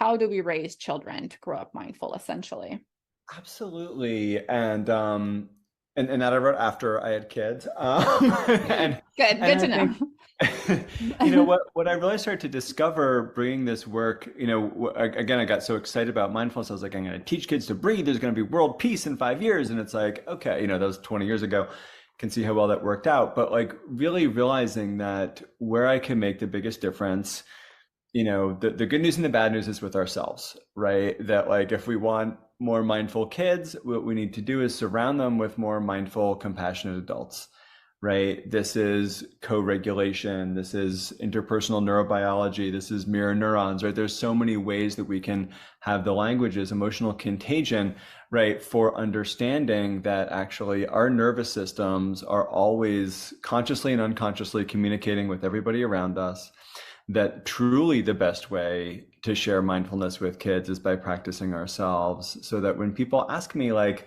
how do we raise children to grow up mindful, essentially? Absolutely. And that I wrote after I had kids. And Good, and good I to know. think what I really started to discover bringing this work, again, I got so excited about mindfulness. I was like, I'm going to teach kids to breathe. There's going to be world peace in 5 years. And it's like, okay, that was 20 years ago. Can see how well that worked out. But like really realizing that where I can make the biggest difference, the good news and the bad news is with ourselves, right? That like if we want more mindful kids, what we need to do is surround them with more mindful, compassionate adults, right? This is co-regulation, this is interpersonal neurobiology, this is mirror neurons, right? There's so many ways that we can have the languages, emotional contagion, right? For understanding that actually our nervous systems are always consciously and unconsciously communicating with everybody around us, that truly the best way to share mindfulness with kids is by practicing ourselves, so that when people ask me like,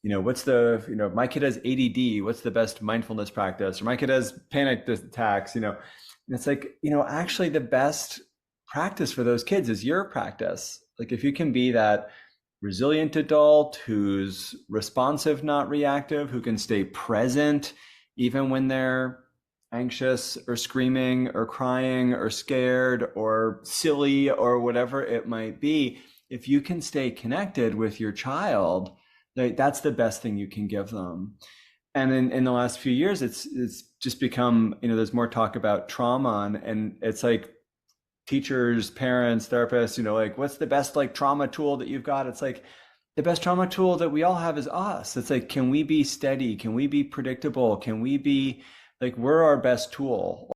my kid has ADD, what's the best mindfulness practice? Or my kid has panic attacks, and it's like, actually the best practice for those kids is your practice. Like if you can be that resilient adult who's responsive, not reactive, who can stay present even when they're anxious or screaming or crying or scared or silly or whatever it might be, if you can stay connected with your child, that's the best thing you can give them. And in the last few years, it's just become, there's more talk about trauma, and it's like teachers, parents, therapists, like what's the best like trauma tool that you've got? It's like the best trauma tool that we all have is us. It's like, can we be steady? Can we be predictable? Can we be like, we're our best tool?